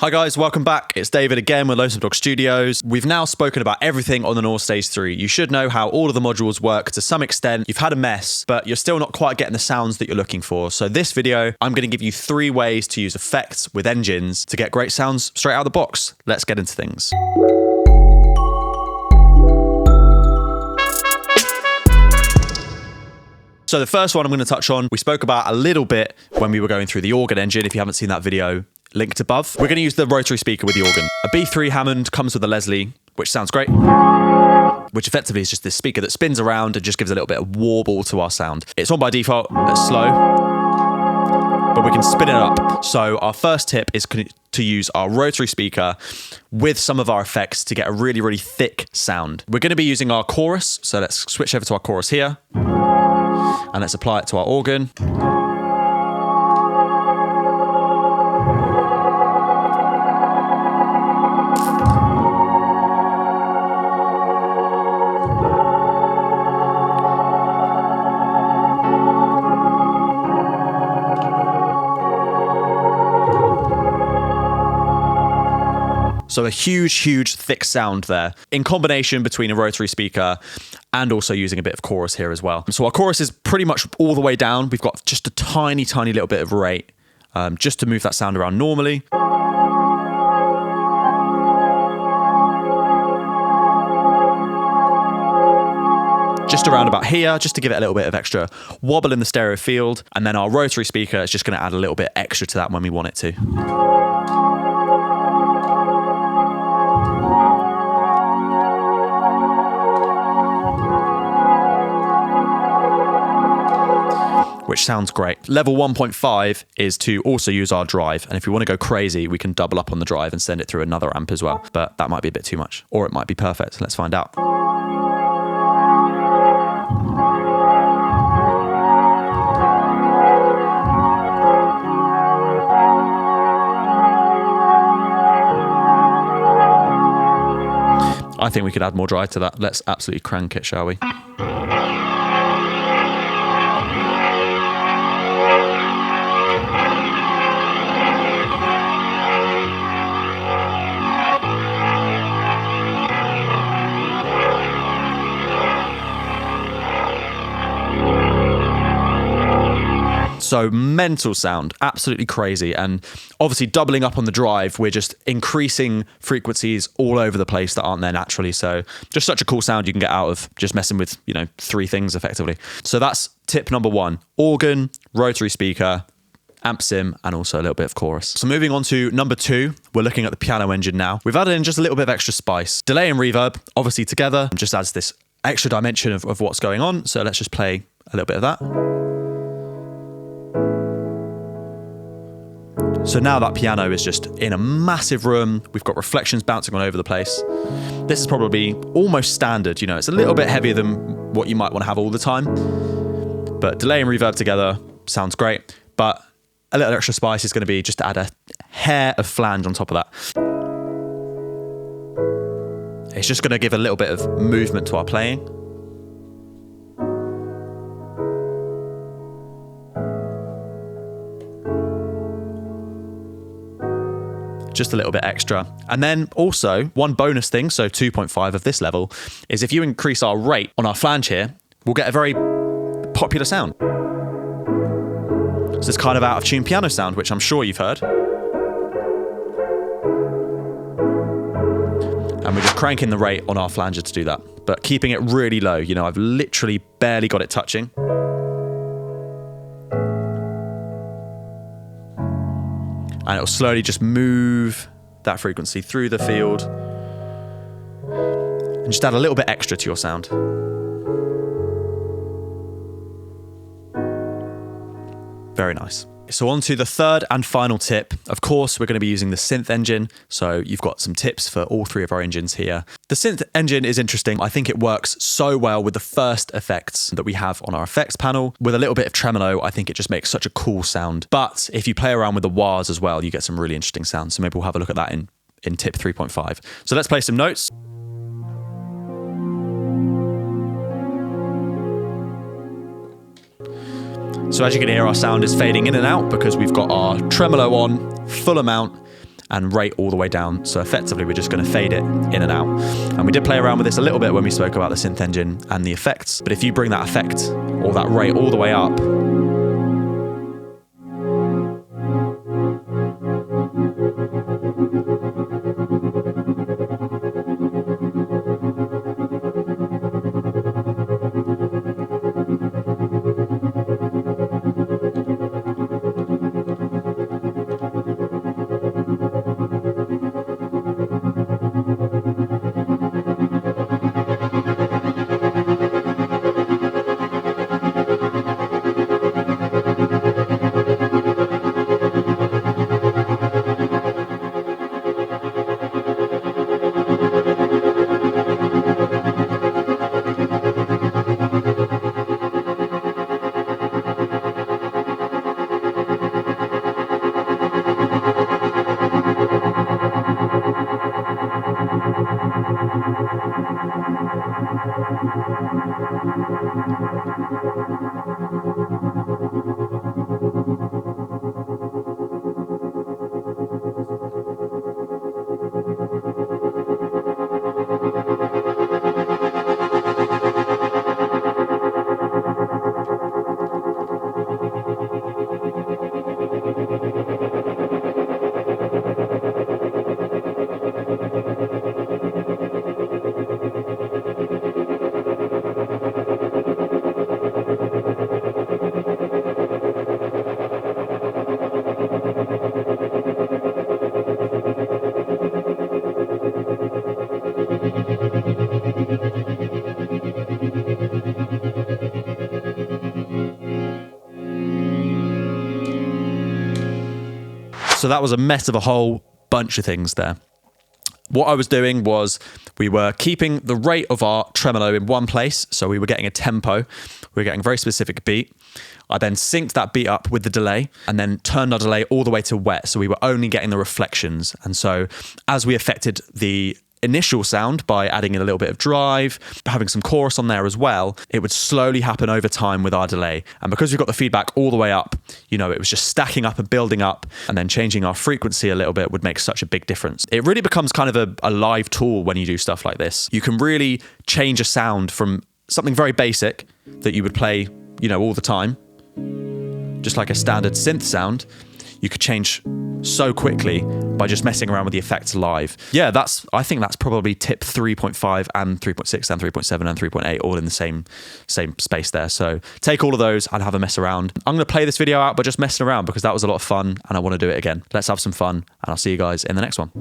Hi guys, welcome back. It's David again with Lonesome Studios. We've now spoken about everything on the North Stage 3. You should know how all of the modules work to some extent. You've had a mess, but you're still not quite getting the sounds that you're looking for. So this video, I'm going to give you 3 ways to use effects with engines to get great sounds straight out of the box. Let's get into things. So the first one I'm going to touch on, we spoke about a little bit when we were going through the organ engine. If you haven't seen that video, linked above. We're going to use the rotary speaker with the organ. A B3 Hammond comes with a Leslie, which sounds great, which effectively is just this speaker that spins around and just gives a little bit of warble to our sound. It's on by default, it's slow, but we can spin it up. So our first tip is to use our rotary speaker with some of our effects to get a really, really thick sound. We're going to be using our chorus. So let's switch over to our chorus here and let's apply it to our organ. So a huge, huge thick sound there in combination between a rotary speaker and also using a bit of chorus here as well. So our chorus is pretty much all the way down. We've got just a tiny, tiny little bit of rate just to move that sound around normally. Just around about here, just to give it a little bit of extra wobble in the stereo field. And then our rotary speaker is just going to add a little bit extra to that when we want it to. Which sounds great. Level 1.5 is to also use our drive. And if we want to go crazy, we can double up on the drive and send it through another amp as well. But that might be a bit too much, or it might be perfect. Let's find out. I think we could add more drive to that. Let's absolutely crank it, shall we? So mental sound, absolutely crazy. And obviously doubling up on the drive, we're just increasing frequencies all over the place that aren't there naturally. So just such a cool sound you can get out of just messing with, 3 things effectively. So that's tip number 1, organ, rotary speaker, amp sim, and also a little bit of chorus. So moving on to number 2, we're looking at the piano engine now. We've added in just a little bit of extra spice. Delay and reverb, obviously together, just adds this extra dimension of what's going on. So let's just play a little bit of that. So now that piano is just in a massive room. We've got reflections bouncing all over the place. This is probably almost standard, it's a little bit heavier than what you might want to have all the time. But delay and reverb together sounds great. But a little extra spice is going to be just to add a hair of flange on top of that. It's just going to give a little bit of movement to our playing. Just a little bit extra. And then also one bonus thing, so 2.5 of this level, is if you increase our rate on our flange here, we'll get a very popular sound. So it's kind of out of tune piano sound, which I'm sure you've heard. And we're just cranking the rate on our flanger to do that, but keeping it really low. I've literally barely got it touching. And it'll slowly just move that frequency through the field and just add a little bit extra to your sound. Very nice. So on to the third and final tip. Of course, we're going to be using the synth engine. So you've got some tips for all 3 of our engines here. The synth engine is interesting. I think it works so well with the first effects that we have on our effects panel. With a little bit of tremolo, I think it just makes such a cool sound. But if you play around with the wahs as well, you get some really interesting sounds. So maybe we'll have a look at that in tip 3.5. So let's play some notes. So as you can hear, our sound is fading in and out because we've got our tremolo on full amount and rate all the way down. So effectively, we're just going to fade it in and out. And we did play around with this a little bit when we spoke about the synth engine and the effects. But if you bring that effect or that rate all the way up, so that was a mess of a whole bunch of things there. What I was doing was we were keeping the rate of our tremolo in one place. So we were getting a tempo. We were getting a very specific beat. I then synced that beat up with the delay and then turned our delay all the way to wet. So we were only getting the reflections. And so as we affected the initial sound by adding in a little bit of drive, having some chorus on there as well, it would slowly happen over time with our delay. And because we've got the feedback all the way up, you know, it was just stacking up and building up, and then changing our frequency a little bit would make such a big difference. It really becomes kind of a live tool when you do stuff like this. You can really change a sound from something very basic that you would play, you know, all the time, just like a standard synth sound. You could change so quickly by just messing around with the effects live. Yeah, I think that's probably tip 3.5 and 3.6 and 3.7 and 3.8 all in the same space there. So take all of those and have a mess around. I'm going to play this video out, but just messing around because that was a lot of fun and I want to do it again. Let's have some fun and I'll see you guys in the next one.